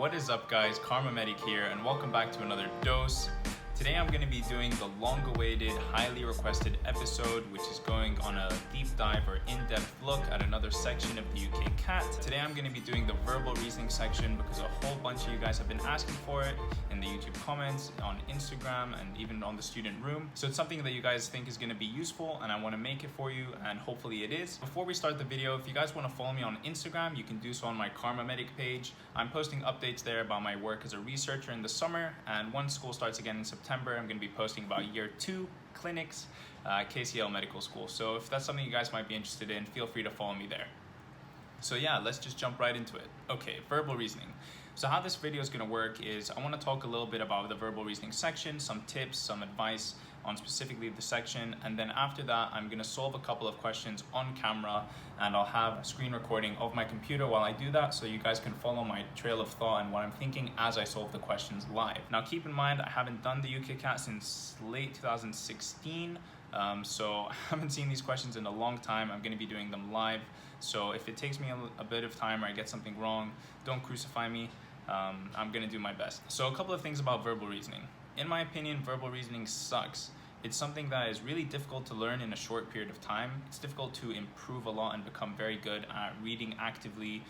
What is up guys, KharmaMedic here and welcome back to another dose. Today I'm going to be doing the long-awaited, highly requested episode which is going on a deep dive or in-depth look at another section of the UKCAT. Today I'm going to be doing the verbal reasoning section because a whole bunch of you guys have been asking for it in the YouTube comments, on Instagram, and even on the student room. So it's something that you guys think is going to be useful and I want to make it for you, and hopefully it is. Before we start the video, if you guys want to follow me on Instagram, you can do so on my KharmaMedic page. I'm posting updates there about my work as a researcher in the summer, and once school starts again in September, I'm going to be posting about year 2 clinics, KCL Medical School. So if that's something you guys might be interested in, feel free to follow me there. So yeah, let's just jump right into it. Okay, verbal reasoning. So how this video is going to work is I want to talk a little bit about the verbal reasoning section, some tips, some advice on specifically the section, and then after that I'm going to solve a couple of questions on camera, and I'll have a screen recording of my computer while I do that so you guys can follow my trail of thought and what I'm thinking as I solve the questions live. Now keep in mind I haven't done the UKCAT since late 2016, so I haven't seen these questions in a long time. I'm going to be doing them live, so if it takes me a bit of time or I get something wrong, don't crucify me. I'm going to do my best. So a couple of things about verbal reasoning. In my opinion, verbal reasoning sucks. It's something that is really difficult to learn in a short period of time. It's difficult to improve a lot and become very good at reading actively,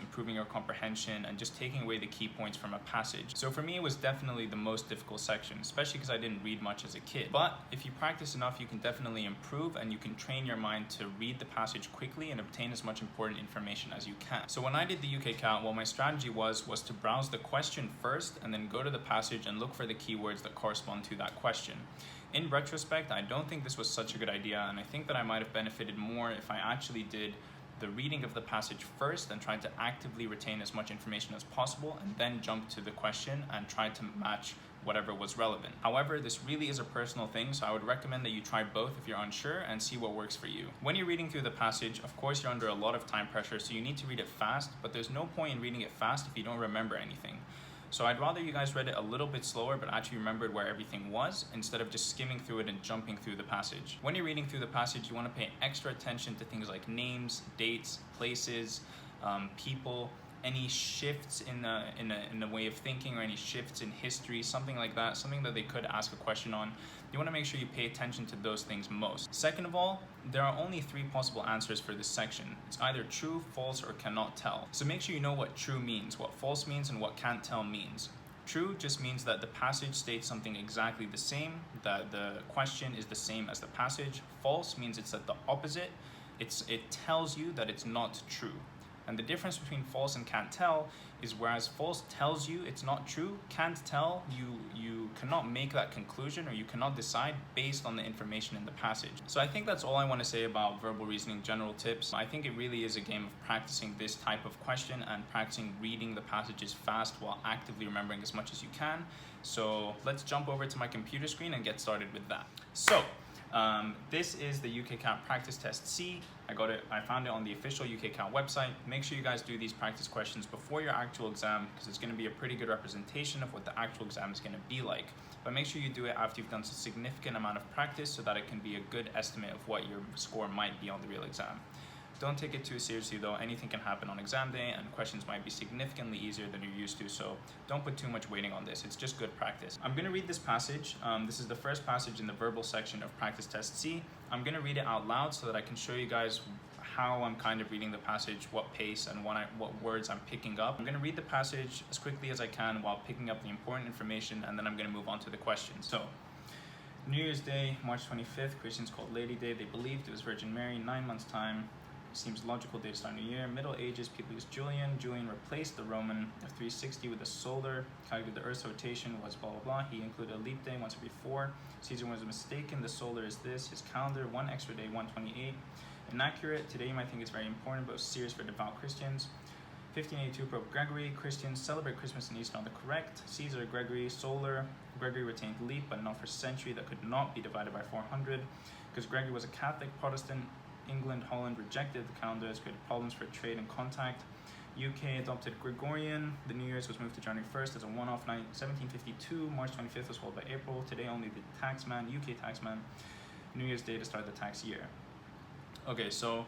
improving your comprehension, and just taking away the key points from a passage. So for me, it was definitely the most difficult section, especially because I didn't read much as a kid. But if you practice enough, you can definitely improve, and you can train your mind to read the passage quickly and obtain as much important information as you can. So when I did the UKCAT, what my strategy was to browse the question first and then go to the passage and look for the keywords that correspond to that question. In retrospect, I don't think this was such a good idea, and I think that I might have benefited more if I actually did the reading of the passage first and tried to actively retain as much information as possible and then jump to the question and try to match whatever was relevant. However, this really is a personal thing, so I would recommend that you try both if you're unsure and see what works for you. When you're reading through the passage, of course you're under a lot of time pressure, so you need to read it fast, but there's no point in reading it fast if you don't remember anything. So I'd rather you guys read it a little bit slower but actually remembered where everything was, instead of just skimming through it and jumping through the passage. When you're reading through the passage, you want to pay extra attention to things like names, dates, places, people, any shifts in the way of thinking, or any shifts in history, something like that, something that they could ask a question on. You want to make sure you pay attention to those things most. Second of all, there are only 3 possible answers for this section. It's either true, false, or cannot tell. So make sure you know what true means, what false means, and what can't tell means. True just means that the passage states something exactly the same, that the question is the same as the passage. False means it's at the opposite. It tells you that it's not true. And the difference between false and can't tell is, whereas false tells you it's not true, can't tell, you cannot make that conclusion, or you cannot decide based on the information in the passage. So I think that's all I want to say about verbal reasoning general tips. I think it really is a game of practicing this type of question and practicing reading the passages fast while actively remembering as much as you can. So let's jump over to my computer screen and get started with that. So this is the UKCAT practice test C. I found it on the official UKCAT website. Make sure you guys do these practice questions before your actual exam, because it's going to be a pretty good representation of what the actual exam is going to be like. But make sure you do it after you've done a significant amount of practice, so that it can be a good estimate of what your score might be on the real exam. Don't take it too seriously though. Anything can happen on exam day, and questions might be significantly easier than you're used to, so don't put too much weighting on this. It's just good practice. I'm going to read this passage. This is the first passage in the verbal section of practice test C. I'm going to read it out loud so that I can show you guys how I'm kind of reading the passage, what pace, and what words I'm picking up. I'm going to read the passage as quickly as I can while picking up the important information, and then I'm going to move on to the questions. So, New Year's Day, March 25th, Christians called Lady Day. They believed it was Virgin Mary. 9 months time. Seems logical day to start a new year. Middle Ages, people used Julian. Julian replaced the Roman of 360 with a solar. Calculated the Earth's rotation was blah blah blah. He included a leap day once every 4. Caesar was mistaken. The solar is this. His calendar, 1 extra day, 128. Inaccurate. Today you might think it's very important, but it was serious for devout Christians. 1582, Pope Gregory. Christians celebrate Christmas and Easter on the correct. Caesar, Gregory, solar. Gregory retained leap, but not for century. That could not be divided by 400, because Gregory was a Catholic Protestant. England, Holland rejected the calendars, created problems for trade and contact. UK adopted Gregorian. The New Year's was moved to January 1st as a one-off night. 1752, March 25th was followed by April. Today only the taxman, UK taxman. New Year's Day to start the tax year. Okay, so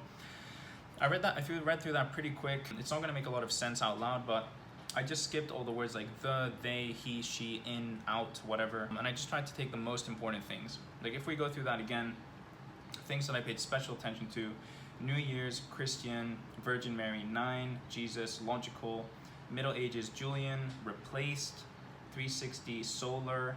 I read through that pretty quick. It's not going to make a lot of sense out loud, but I just skipped all the words like the, they, he, she, in, out, whatever, and I just tried to take the most important things. Like if we go through that again, things that I paid special attention to: New Year's, Christian, Virgin Mary, 9, Jesus, logical, Middle Ages, Julian, replaced, 360, solar,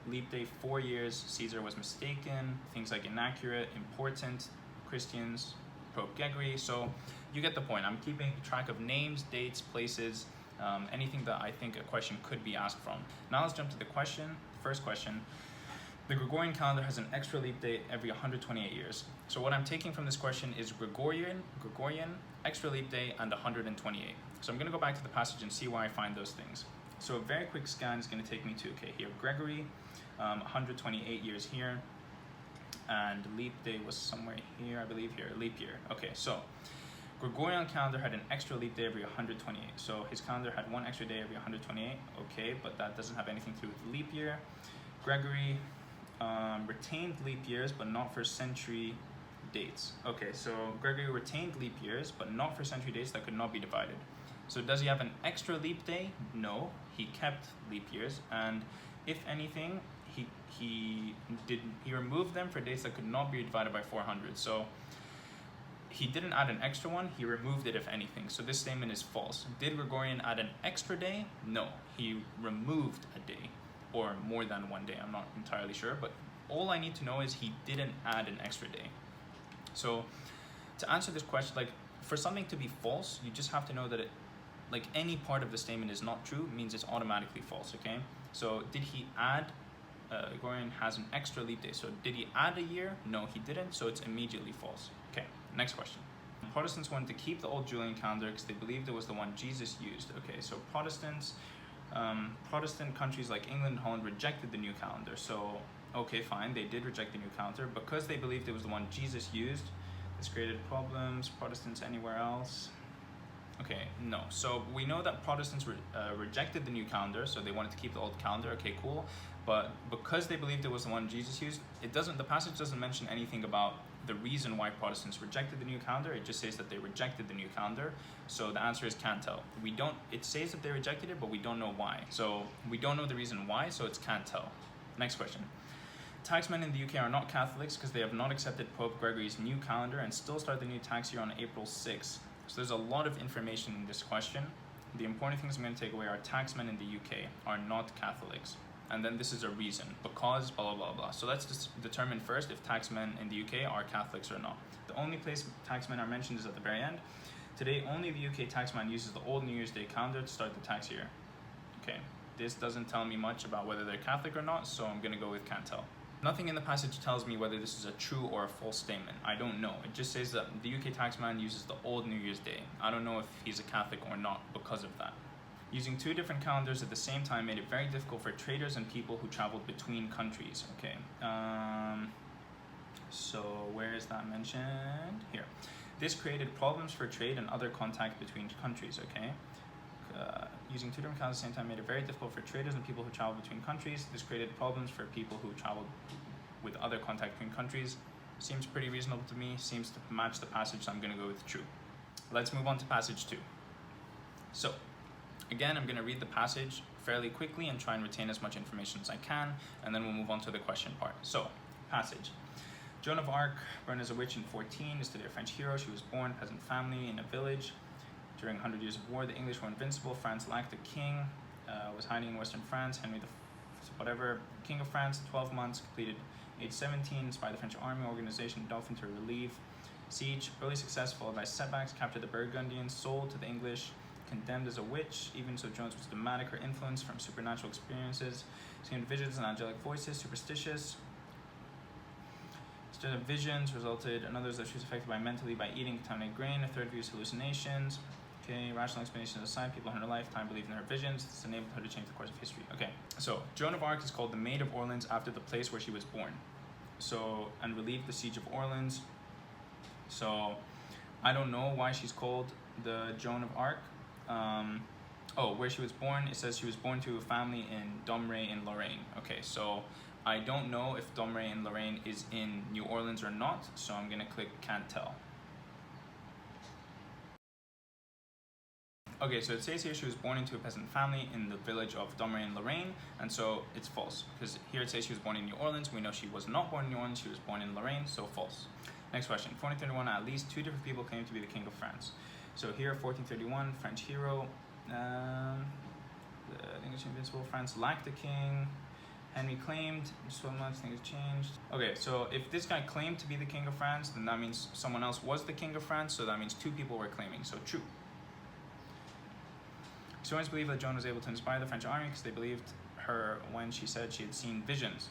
leap day, 4 years, Caesar was mistaken, things like inaccurate, important, Christians, Pope Gregory. So you get the point. I'm keeping track of names, dates, places, anything that I think a question could be asked from. Now let's jump to the question. First question: the Gregorian calendar has an extra leap day every 128 years. So what I'm taking from this question is Gregorian, extra leap day, and 128. So I'm going to go back to the passage and see where I find those things. So a very quick scan is going to take me to, okay, here, Gregory, 128 years here, and leap day was somewhere here, I believe here, leap year. Okay, so Gregorian calendar had an extra leap day every 128. So his calendar had one extra day every 128. Okay, but that doesn't have anything to do with leap year. Gregory retained leap years, but not for century dates. Okay, so Gregory retained leap years, but not for century dates that could not be divided. So does he have an extra leap day? No, he kept leap years, and if anything, he removed them for dates that could not be divided by 400. So he didn't add an extra one, he removed it if anything. So this statement is false. Did Gregorian add an extra day? No, he removed a day, or more than one day, I'm not entirely sure, but all I need to know is he didn't add an extra day. So to answer this question, like for something to be false, you just have to know that it, like any part of the statement is not true, means it's automatically false, okay? So did he add, Gregorian has an extra leap day, so did he add a year? No, he didn't, so it's immediately false. Okay, next question. Protestants wanted to keep the old Julian calendar because they believed it was the one Jesus used. Okay, so Protestant countries like England and Holland rejected the new calendar. So, okay, fine, they did reject the new calendar because they believed it was the one Jesus used. This created problems. Protestants anywhere else? Okay, no. So we know that Protestants rejected the new calendar, so they wanted to keep the old calendar. Okay, cool. But because they believed it was the one Jesus used, the passage doesn't mention anything about the reason why Protestants rejected the new calendar. It just says that they rejected the new calendar. So the answer is can't tell. It says that they rejected it, but we don't know why. So we don't know the reason why, so it's can't tell. Next question. Taxmen in the UK are not Catholics because they have not accepted Pope Gregory's new calendar and still start the new tax year on April 6th. So there's a lot of information in this question. The important things I'm going to take away are taxmen in the UK are not Catholics. And then this is a reason, because blah, blah, blah, blah. So let's just determine first if taxmen in the UK are Catholics or not. The only place taxmen are mentioned is at the very end. Today, only the UK taxman uses the old New Year's Day calendar to start the tax year. Okay, this doesn't tell me much about whether they're Catholic or not, so I'm going to go with can't tell. Nothing in the passage tells me whether this is a true or a false statement. I don't know. It just says that the UK taxman uses the old New Year's Day. I don't know if he's a Catholic or not because of that. Using two different calendars at the same time made it very difficult for traders and people who traveled between countries. Okay, so where is that mentioned? Here. This created problems for trade and other contact between countries, okay? Using two different calendars at the same time made it very difficult for traders and people who traveled between countries. This created problems for people who traveled with other contact between countries. Seems pretty reasonable to me, seems to match the passage, so I'm gonna go with true. Let's move on to passage 2. So, again, I'm gonna read the passage fairly quickly and try and retain as much information as I can, and then we'll move on to the question part. So, passage. Joan of Arc, burned as a witch in 14, is today a French hero. She was born peasant family in a village. During 100 Years of War, the English were invincible. France lacked a king, was hiding in Western France. Henry King of France, 12 months, completed age 17, inspired the French army organization Dauphin to relieve siege. Early success followed by setbacks, captured the Burgundians, sold to the English, condemned as a witch. Even so, Jones was dramatic. Her influence from supernatural experiences, seen visions and angelic voices, superstitious. Instead of visions resulted in others that she was affected by mentally by eating contaminated grain. A third view is hallucinations. Okay, rational explanations aside, people in her lifetime believed in her visions. This enabled her to change the course of history. Okay, so Joan of Arc is called the Maid of Orleans after the place where she was born. So, and relieved the siege of Orleans. So, I don't know why she's called the Joan of Arc. Where she was born, it says she was born to a family in Domrey in Lorraine. Okay, so I don't know if Domrey in Lorraine is in New Orleans or not, so I'm gonna click can't tell. Okay, so it says here she was born into a peasant family in the village of Domremy, Lorraine, and so it's false, because here it says she was born in New Orleans. We know she was not born in New Orleans, she was born in Lorraine, so false. Next question, 1431, at least 2 different people claim to be the king of France. So here, 1431, French hero, the English invincible, France lacked a king, Henry claimed, so much things changed. Okay, so if this guy claimed to be the king of France, then that means someone else was the king of France, so that means 2 people were claiming, so true. Historians believe that Joan was able to inspire the French army because they believed her when she said she had seen visions.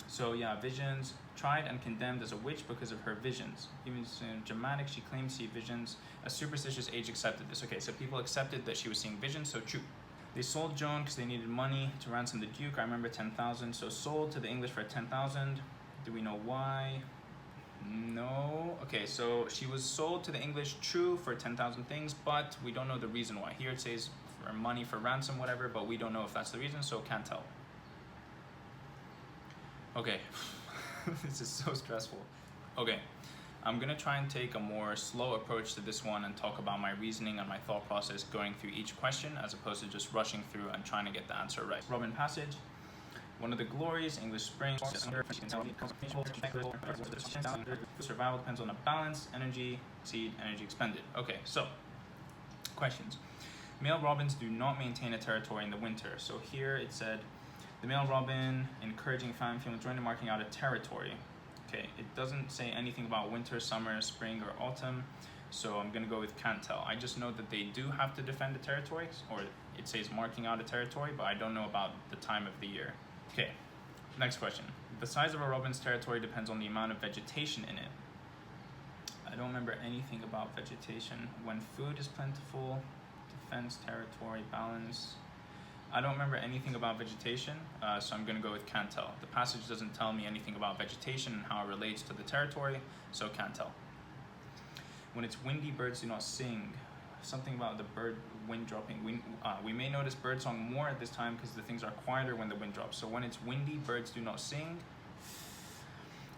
So yeah, visions, tried and condemned as a witch because of her visions. Even in dramatic, she claimed to see visions. A superstitious age accepted this. Okay, so people accepted that she was seeing visions, so true. They sold Joan because they needed money to ransom the Duke. I remember 10,000, so sold to the English for 10,000. Do we know why? No. Okay, so she was sold to the English, true, for 10,000 things, but we don't know the reason why. Here it says for money, for ransom, whatever, but we don't know if that's the reason, so can't tell. Okay, this is so stressful. Okay, I'm gonna try and take a more slow approach to this one and talk about my reasoning and my thought process going through each question as opposed to just rushing through and trying to get the answer right. Robin passage. One of the glories, English spring, survival depends on a balance, energy, seed, energy expended. Okay, so, questions. Male robins do not maintain a territory in the winter. So here it said, the male robin encouraging fan female joining marking out a territory. Okay, it doesn't say anything about winter, summer, spring, or autumn, so I'm gonna go with can't tell. I just know that they do have to defend the territory, or it says marking out a territory, but I don't know about the time of the year. Okay, next question. The size of a robin's territory depends on the amount of vegetation in it. I don't remember anything about vegetation. When food is plentiful, defense, territory, balance. I don't remember anything about vegetation, so I'm gonna go with can't tell. The passage doesn't tell me anything about vegetation and how it relates to the territory, so can't tell. When it's windy, birds do not sing. Something about the bird wind dropping. We may notice bird song more at this time because the things are quieter when the wind drops. So when it's windy, birds do not sing.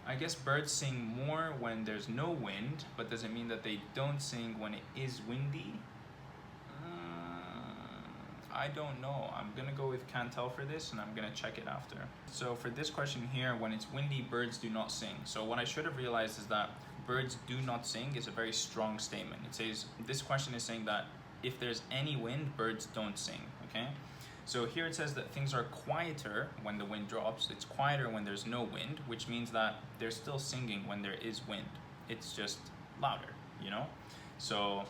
I guess birds sing more when there's no wind, but does it mean that they don't sing when it is windy? I don't know. I'm gonna go with can't tell for this, and I'm gonna check it after. So for this question here, when it's windy, birds do not sing. So what I should have realized is that birds do not sing is a very strong statement. It says, this question is saying that if there's any wind, birds don't sing, okay? So here it says that things are quieter when the wind drops. It's quieter when there's no wind, which means that they're still singing when there is wind. It's just louder, you know? So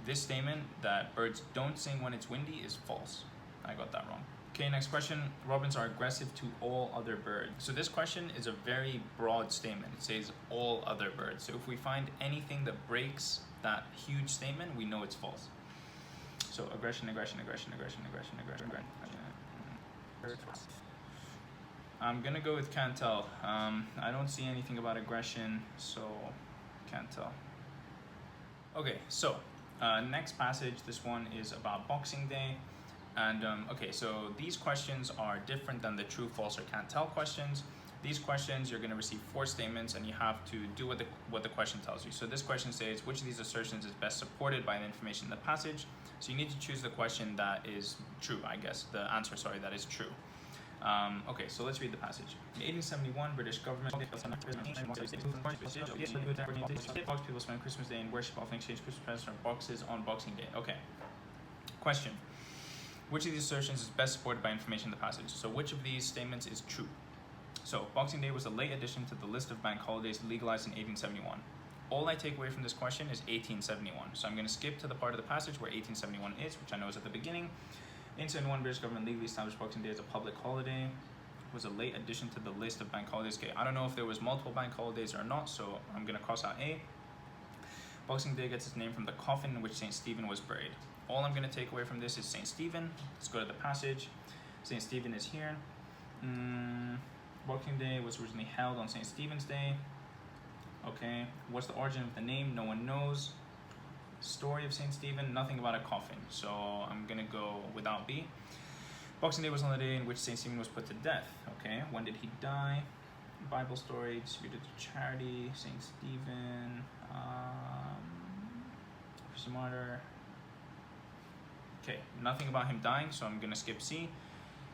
this statement that birds don't sing when it's windy is false. I got that wrong. Okay, next question. Robins are aggressive to all other birds. So this question is a very broad statement. It says all other birds. So if we find anything that breaks that huge statement, we know it's false. So aggression, aggression, aggression, aggression, aggression, aggression, aggression. I'm gonna go with can't tell. I don't see anything about aggression, so can't tell. Okay, so next passage, this one is about Boxing Day. And okay, so these questions are different than the true, false, or can't tell questions. These questions, you're gonna receive 4 statements and you have to do what the question tells you. So this question says, which of these assertions is best supported by the information in the passage? So you need to choose the question that is true, I guess, the answer, sorry, that is true. Okay, so let's read the passage. In 1871, British government people spend Christmas Day in worship, often exchange Christmas presents or boxes on Boxing Day. Okay. Question. Which of these assertions is best supported by information in the passage? So which of these statements is true? So Boxing Day was a late addition to the list of bank holidays legalized in 1871. All I take away from this question is 1871. So I'm going to skip to the part of the passage where 1871 is, which I know is at the beginning. In 1871, British government legally established Boxing Day as a public holiday. It was a late addition to the list of bank holidays. Okay, I don't know if there was multiple bank holidays or not, so I'm going to cross out A. Boxing Day gets its name from the coffin in which St. Stephen was buried. All I'm going to take away from this is St. Stephen. Let's go to the passage. St. Stephen is here. Boxing Day was originally held on St. Stephen's Day. Okay, what's the origin of the name? No one knows. Story of St. Stephen, nothing about a coffin. So I'm going to go without B. Boxing Day was on the day in which St. Stephen was put to death. Okay, when did he die? Bible story, distributed to charity, St. Stephen, Christian martyr. Okay, nothing about him dying, so I'm gonna skip C.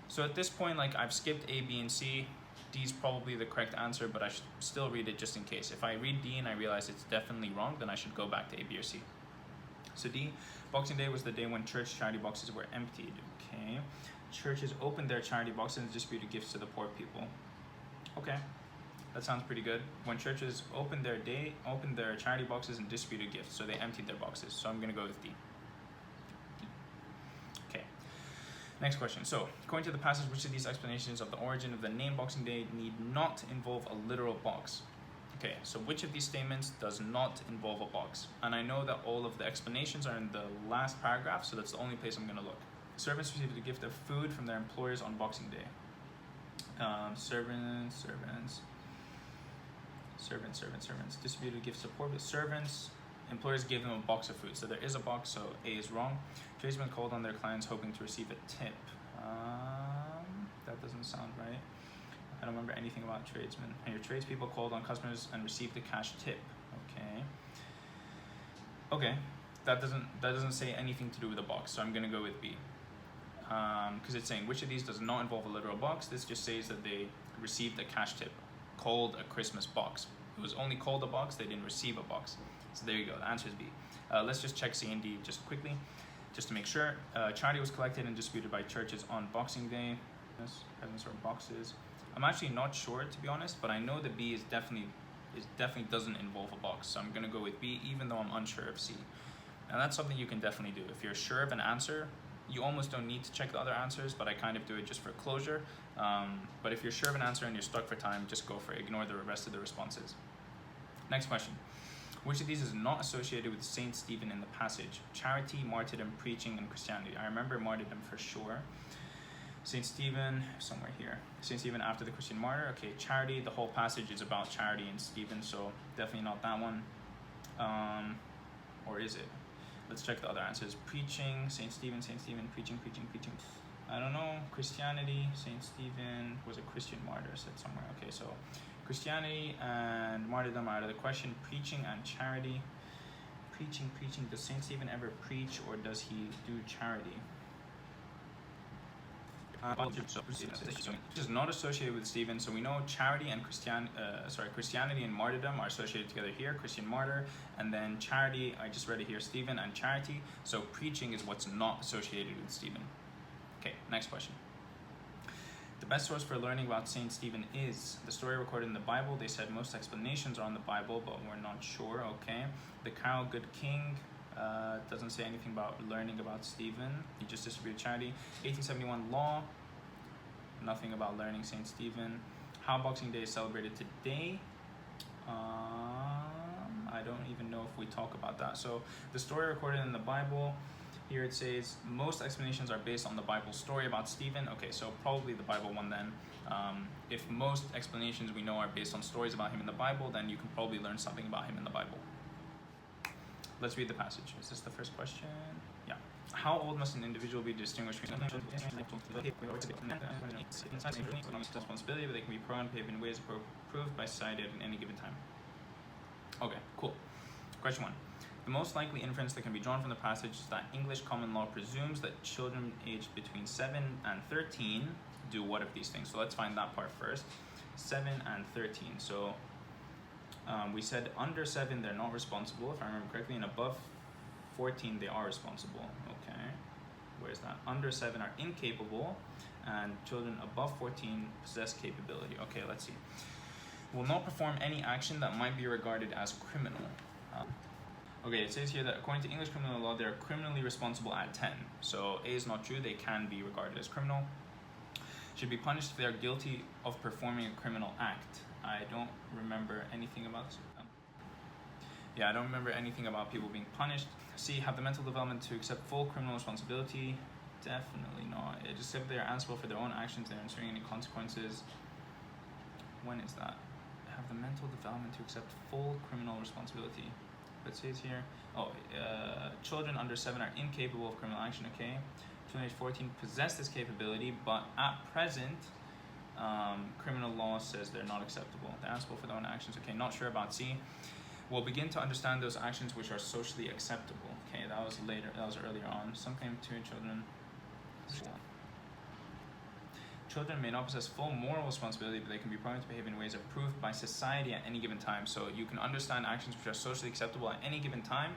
So at this point, like, I've skipped A, B, and C. D is probably the correct answer, but I should still read it just in case. If I read D and I realize it's definitely wrong, then I should go back to A, B, or C. So D, Boxing Day was the day when church charity boxes were emptied. Okay, churches opened their charity boxes and distributed gifts to the poor people. Okay, that sounds pretty good. When churches opened their charity boxes and distributed gifts, so they emptied their boxes. So I'm gonna go with D. Okay. Next question. So, according to the passage, which of these explanations of the origin of the name Boxing Day need not involve a literal box? Okay, so which of these statements does not involve a box? And I know that all of the explanations are in the last paragraph, so that's the only place I'm going to look. Servants received a gift of food from their employers on Boxing Day. Servants. Distributed gifts to poor servants. Employers gave them a box of food, so there is a box, so A is wrong. Tradesmen called on their clients hoping to receive a tip. That doesn't sound right. I don't remember anything about tradesmen. And your tradespeople called on customers and received a cash tip. Okay, that doesn't say anything to do with a box, so I'm gonna go with B. Because it's saying which of these does not involve a literal box. This just says that they received a cash tip, called a Christmas box. It was only called a box, they didn't receive a box. So there you go, the answer is B. Let's just check C and D just quickly, just to make sure. Charity was collected and distributed by churches on Boxing Day. Presents or boxes. I'm actually not sure, to be honest, but I know that B is definitely doesn't involve a box. So I'm gonna go with B, even though I'm unsure of C. And that's something you can definitely do. If you're sure of an answer, you almost don't need to check the other answers, but I kind of do it just for closure. But if you're sure of an answer and you're stuck for time, just go for it. Ignore the rest of the responses. Next question. Which of these is not associated with Saint Stephen in the passage? Charity, martyrdom, preaching, and Christianity. I remember martyrdom for sure. Saint Stephen, somewhere here. Saint Stephen after the Christian martyr. Okay, charity, the whole passage is about charity and Stephen, so definitely not that one. Or is it? Let's check the other answers. Preaching, Saint Stephen, preaching. I don't know. Christianity, Saint Stephen was a Christian martyr, said somewhere. Okay, so Christianity and martyrdom are out of the question. Preaching and charity. Preaching. Does Saint Stephen ever preach, or does he do charity? This is not associated with Stephen, so we know charity and Christianity and martyrdom are associated together here. Christian martyr, and then charity, I just read it here, Stephen and charity. So preaching is what's not associated with Stephen. Okay, next question. The best source for learning about Saint Stephen is the story recorded in the Bible. They said most explanations are on the Bible, but we're not sure. Okay, the Carol Good King. Doesn't say anything about learning about Stephen. He just distributed charity. 1871 law. Nothing about learning Saint Stephen. How Boxing Day is celebrated today. I don't even know if we talk about that. So the story recorded in the Bible. Here it says most explanations are based on the Bible story about Stephen. Okay, so probably the Bible one then. If most explanations we know are based on stories about him in the Bible, then you can probably learn something about him in the Bible. Let's read the passage. Is this the first question? Yeah. How old must an individual be to distinguish between responsibility, but they can be pro and paid in ways approved by society at any given time? Okay, cool. Question 1. The most likely inference that can be drawn from the passage is that English common law presumes that children aged between 7 and 13 do what of these things? So let's find that part first. 7 and 13. So we said under 7 they're not responsible, if I remember correctly, and above 14 they are responsible. Okay, where's that? Under 7 are incapable, and children above 14 possess capability. Okay, let's see. Will not perform any action that might be regarded as criminal. Okay, it says here that according to English criminal law, they're criminally responsible at 10. So A is not true, they can be regarded as criminal. Should be punished if they are guilty of performing a criminal act. I don't remember anything about this. I don't remember anything about people being punished. C, have the mental development to accept full criminal responsibility. Definitely not. It just said they are answerable for their own actions, they're ensuring any consequences. When is that? Have the mental development to accept full criminal responsibility. It says here, children under 7 are incapable of criminal action. Okay, children age 14 possess this capability, but at present, criminal law says they're not acceptable. They're answerable for their own actions. Okay, not sure about C. We'll begin to understand those actions which are socially acceptable. Okay, that was later. That was earlier on. Some claim to children. Children may not possess full moral responsibility, but they can be programmed to behave in ways approved by society at any given time. So you can understand actions which are socially acceptable at any given time,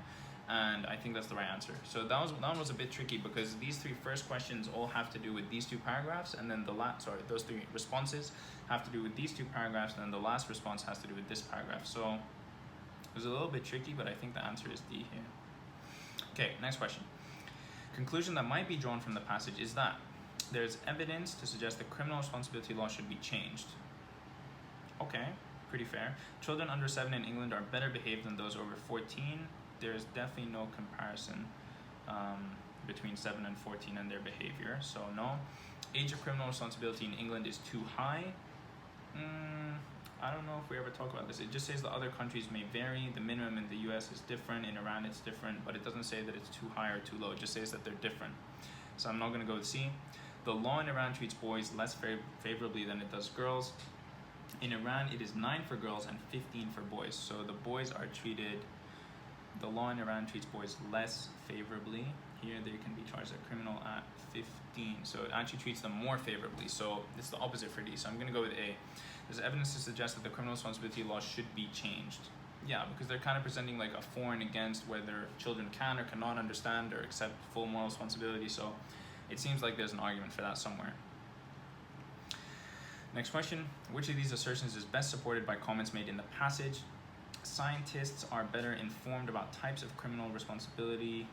and I think that's the right answer. So that one was a bit tricky because these three first questions all have to do with these two paragraphs, and then those three responses have to do with these two paragraphs, and then the last response has to do with this paragraph. So it was a little bit tricky, but I think the answer is D here. Okay, next question. Conclusion that might be drawn from the passage is that there's evidence to suggest the criminal responsibility law should be changed. Okay, pretty fair. Children under 7 in England are better behaved than those over 14. There's definitely no comparison between 7 and 14 and their behavior, so no. Age of criminal responsibility in England is too high. I don't know if we ever talk about this. It just says that other countries may vary. The minimum in the US is different, in Iran it's different, but it doesn't say that it's too high or too low. It just says that they're different. So I'm not going to go with C. The law in Iran treats boys less favorably than it does girls. In Iran, it is 9 for girls and 15 for boys. So the boys are treated, the law in Iran treats boys less favorably. Here they can be charged as a criminal at 15. So it actually treats them more favorably. So it's the opposite for D. So I'm going to go with A. There's evidence to suggest that the criminal responsibility law should be changed. Yeah, because they're kind of presenting like a for and against whether children can or cannot understand or accept full moral responsibility. So it seems like there's an argument for that somewhere. Next question. Which of these assertions is best supported by comments made in the passage? Scientists are better informed about types of criminal responsibility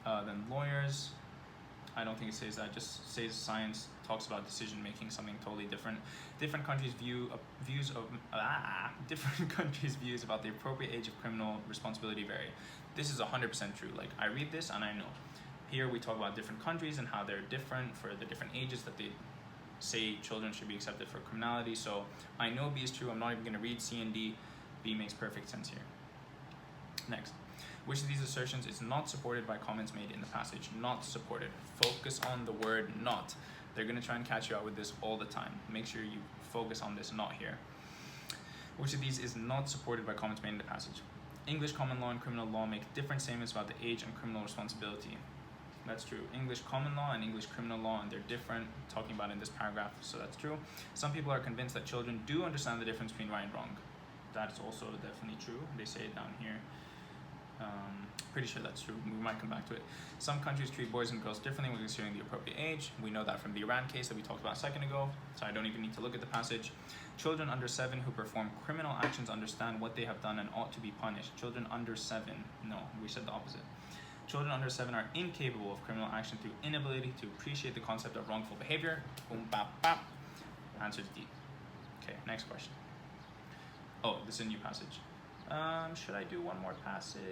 than lawyers. I don't think it says that. It just says science talks about decision making, something totally different. Different countries' views about the appropriate age of criminal responsibility vary. This is 100% true. Like, I read this and I know. Here we talk about different countries and how they're different for the different ages that they say children should be accepted for criminality. So I know B is true. I'm not even going to read C and D. B makes perfect sense here. Next. Which of these assertions is not supported by comments made in the passage? Not supported. Focus on the word not. They're going to try and catch you out with this all the time. Make sure you focus on this not here. Which of these is not supported by comments made in the passage? English common law and criminal law make different statements about the age and criminal responsibility. That's true. English common law and English criminal law, and they're different, talking about in this paragraph, so that's true. Some people are convinced that children do understand the difference between right and wrong. That's also definitely true. They say it down here. Pretty sure that's true. We might come back to it. Some countries treat boys and girls differently when considering the appropriate age. We know that from the Iran case that we talked about a second ago, so I don't even need to look at the passage. Children under 7 who perform criminal actions understand what they have done and ought to be punished. Children under 7, no, we said the opposite. Children under 7 are incapable of criminal action through inability to appreciate the concept of wrongful behavior. Boom, bap, bap. Answer D. Okay, next question. Oh, this is a new passage. Should I do one more passage?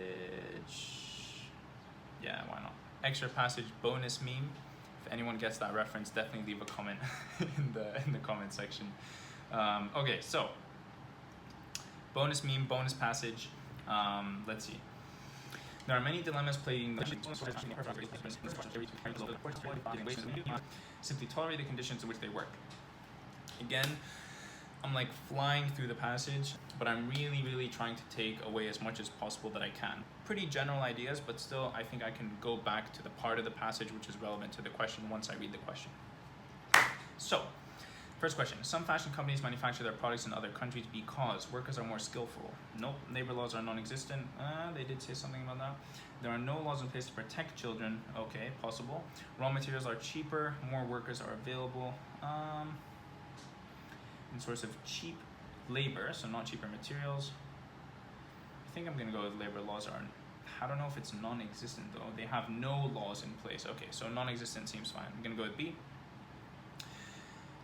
Yeah, why not? Extra passage bonus meme. If anyone gets that reference, definitely leave a comment in the comment section. Okay, so bonus meme, bonus passage. Let's see. There are many dilemmas plaguing the simply tolerate the conditions in which they work. Again, I'm like flying through the passage, but I'm really trying to take away as much as possible that I can. Pretty general ideas, but still I think I can go back to the part of the passage which is relevant to the question once I read the question. So, first question. Some fashion companies manufacture their products in other countries because workers are more skillful. Nope. Labor laws are non-existent. They did say something about that. There are no laws in place to protect children. Okay, possible. Raw materials are cheaper. More workers are available. In source of cheap labor, so not cheaper materials. I think I'm going to go with labor laws are, I don't know if it's non-existent though. They have no laws in place. Okay, so non-existent seems fine. I'm going to go with B.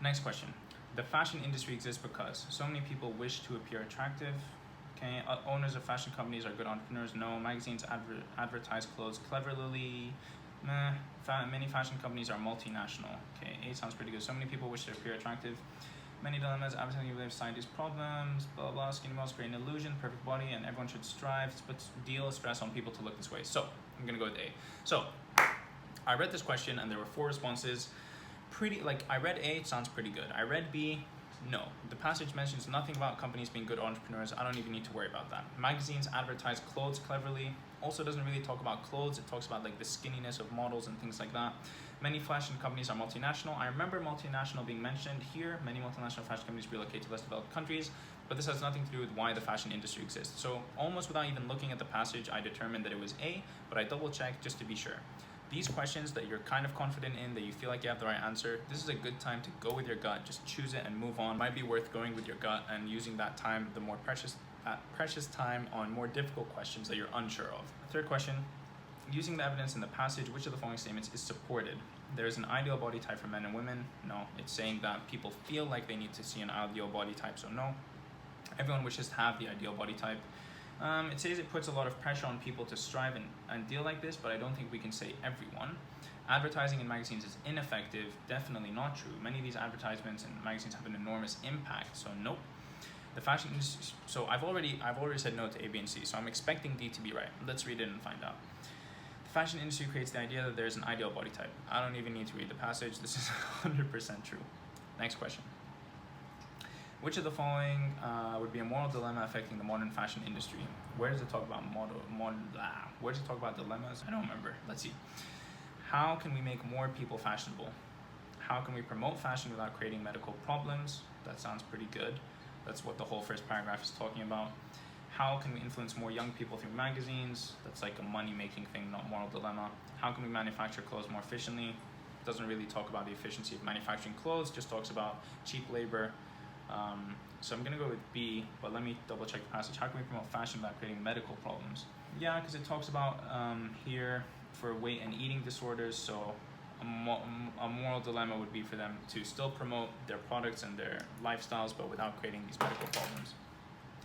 Next question. The fashion industry exists because so many people wish to appear attractive. Okay, owners of fashion companies are good entrepreneurs. No. Magazines advertise clothes cleverly. Meh. Many fashion companies are multinational. Okay, A sounds pretty good. So many people wish to appear attractive. Many dilemmas, advertising with scientists' problems, blah blah, skinny models create an illusion, perfect body, and everyone should strive to put deal stress on people to look this way. So I'm gonna go with A. So I read this question and there were 4 responses. Pretty, like, I read A, it sounds pretty good. I read B, no. The passage mentions nothing about companies being good entrepreneurs. I don't even need to worry about that. Magazines advertise clothes cleverly. also doesn't really talk about clothes. It talks about like the skinniness of models and things like that. Many fashion companies are multinational. I remember multinational being mentioned here. Many multinational fashion companies relocate to less developed countries, but this has nothing to do with why the fashion industry exists. So almost without even looking at the passage, I determined that it was A, but I double checked just to be sure. These questions that you're kind of confident in, that you feel like you have the right answer, this is a good time to go with your gut. Just choose it and move on. It might be worth going with your gut and using that time, the more precious time, on more difficult questions that you're unsure of. Third question, using the evidence in the passage, which of the following statements is supported? There is an ideal body type for men and women. No. It's saying that people feel like they need to see an ideal body type, so no. Everyone wishes to have the ideal body type. It says it puts a lot of pressure on people to strive and deal like this, but I don't think we can say everyone. Advertising in magazines is ineffective. Definitely not true. Many of these advertisements and magazines have an enormous impact, so nope. The fashion industry, so I've already said no to A, B, and C, so I'm expecting D to be right. Let's read it and find out. The fashion industry creates the idea that there's an ideal body type. I don't even need to read the passage. This is 100% true. Next question. Which of the following would be a moral dilemma affecting the modern fashion industry? Where does it talk about where does it talk about dilemmas? I don't remember. Let's see. How can we make more people fashionable? How can we promote fashion without creating medical problems? That sounds pretty good. That's what the whole first paragraph is talking about. How can we influence more young people through magazines? That's like a money-making thing, not moral dilemma. How can we manufacture clothes more efficiently? Doesn't really talk about the efficiency of manufacturing clothes, just talks about cheap labor. So I'm gonna go with B, but let me double check the passage. How can we promote fashion without creating medical problems? Yeah, because it talks about here for weight and eating disorders, so a moral dilemma would be for them to still promote their products and their lifestyles, but without creating these medical problems.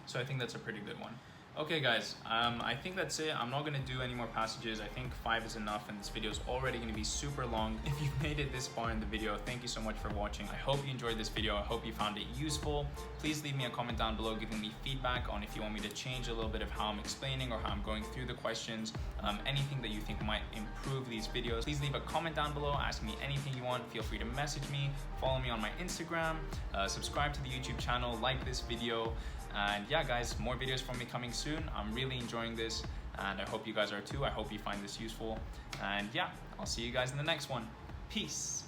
So I think that's a pretty good one. Okay guys, I think that's it. I'm not gonna do any more passages. I think 5 is enough, and this video is already gonna be super long. If you've made it this far in the video, thank you so much for watching. I hope you enjoyed this video. I hope you found it useful. Please leave me a comment down below giving me feedback on if you want me to change a little bit of how I'm explaining or how I'm going through the questions. Anything that you think might improve these videos. Please leave a comment down below, ask me anything you want. Feel free to message me, follow me on my Instagram, subscribe to the YouTube channel, like this video. And yeah guys, more videos from me coming soon. I'm really enjoying this and I hope you guys are too. I hope you find this useful, and yeah, I'll see you guys in the next one. Peace.